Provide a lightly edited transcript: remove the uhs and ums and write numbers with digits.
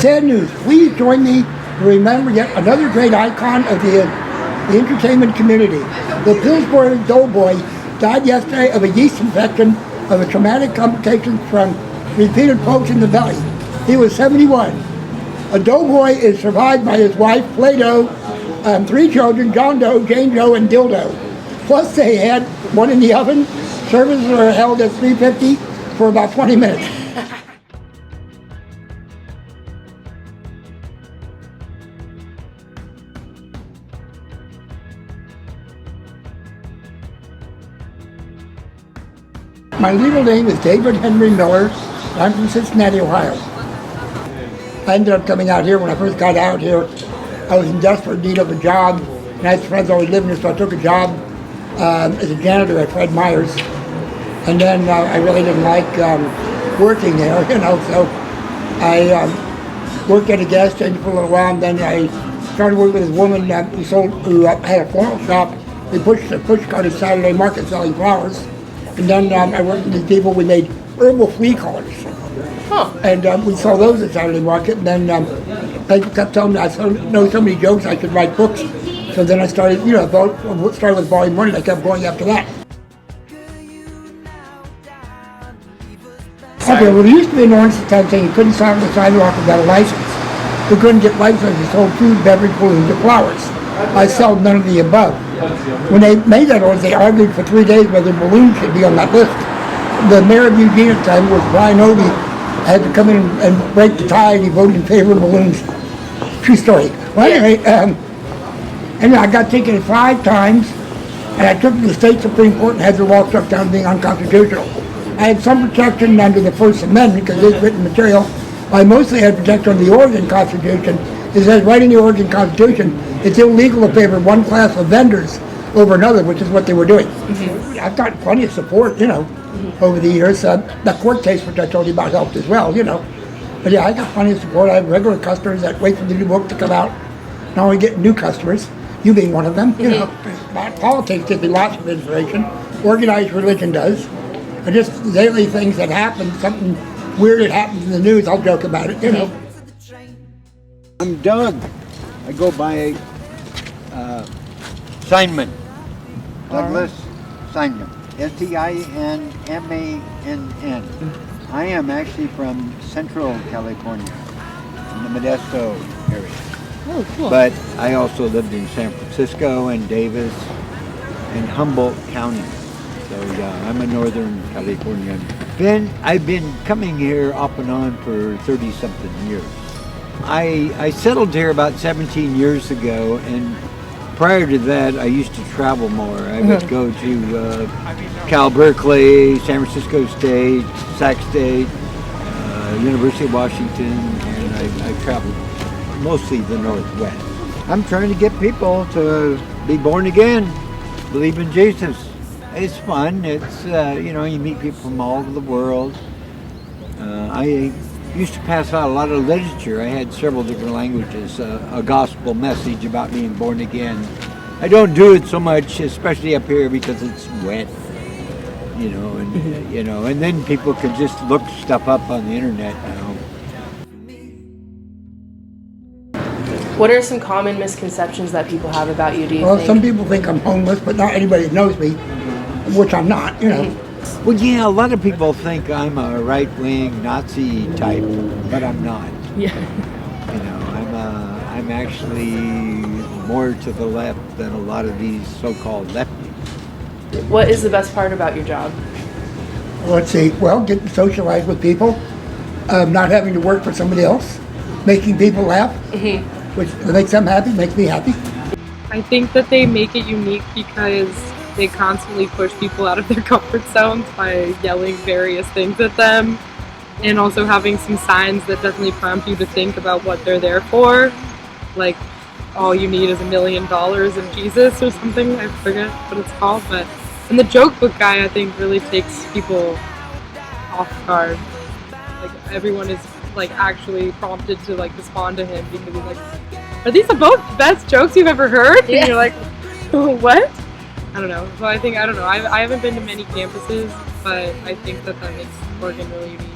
Sad news. Please join me to remember yet another great icon of the entertainment community. The Pillsbury Doughboy died yesterday of a yeast infection of a traumatic complications from repeated pokes in the belly. He was 71. A doughboy is survived by his wife, Play-Doh, 3 children, John Doe, Jane Doe, and Dildo. Plus they had one in the oven. Services are held at 3:50 for about 20 minutes. My legal name is David Henry Miller. I'm from Cincinnati, Ohio. I ended up coming out here when I first got out here. I was in desperate need of a job, and I had friends always living here, so I took a job as a janitor at Fred Meyer's. And then I really didn't like working there, so I worked at a gas station for a little while, and then I started working with this woman who had a floral shop. We pushed the push cart at Saturday Market selling flowers. And then I worked with these people. We made herbal flea collars. And we sold those at Saturday Market. And then people kept telling me I know so many jokes I could write books. So then I started, started with Volume 1 and I kept going after that. Okay, well, there used to be an ordinance at the time saying you couldn't sign on the sidewalk without a license. We couldn't get licenses to sold food, beverage, balloons, or flowers. I sold none of the above. When they made that ordinance, they argued for 3 days whether balloons should be on that list. The mayor of Eugene at the time was Brian Obey. I had to come in and break the tie, and he voted in favor of balloons. True story. Well, anyway, I got ticketed 5 times, and I took it to the state Supreme Court and had the law struck down being unconstitutional. I had some protection under the First Amendment because it's written material. I mostly had protection under the Oregon Constitution. It says right in the Oregon Constitution, it's illegal to favor one class of vendors over another, which is what they were doing. Mm-hmm. I've gotten plenty of support, over the years. That court case, which I told you about, helped as well, But yeah, I got plenty of support. I have regular customers that wait for the new book to come out. Not only get new customers, you being one of them, Politics gives me lots of inspiration. Organized religion does. And just daily things that happen, something weird that happens in the news, I'll joke about it, I'm Doug. I go by Steinman. Douglas Steinman. Steinmann. I am actually from Central California, in the Modesto area. Oh, cool. But I also lived in San Francisco and Davis and Humboldt County. So yeah, I'm a Northern Californian. I've been coming here off and on for 30-something years. I settled here about 17 years ago, and prior to that, I used to travel more. I would go to Cal Berkeley, San Francisco State, Sac State, University of Washington, and I traveled mostly the Northwest. I'm trying to get people to be born again, believe in Jesus. It's fun. It's, you meet people from all over the world. I used to pass out a lot of literature. I had several different languages, a gospel message about being born again. I don't do it so much, especially up here because it's wet, and then people can just look stuff up on the internet now. What are some common misconceptions that people have about you, do you think? Some people think I'm homeless, but not anybody that knows me, which I'm not, Well, yeah, a lot of people think I'm a right-wing Nazi type, but I'm not. Yeah. I'm actually more to the left than a lot of these so-called lefties. What is the best part about your job? Let's see. Well, getting to socialize with people, not having to work for somebody else, making people laugh, which makes them happy, makes me happy. I think that they make it unique because they constantly push people out of their comfort zones by yelling various things at them, and also having some signs that definitely prompt you to think about what they're there for. Like, all you need is $1 million and Jesus or something. I forget what it's called, but and the joke book guy, I think, really takes people off guard. Like, everyone is actually prompted to respond to him because he's like, "Are these the best jokes you've ever heard?" Yeah. And you're like, "What?" I don't know. So I don't know. I haven't been to many campuses, but I think that makes Oregon really unique.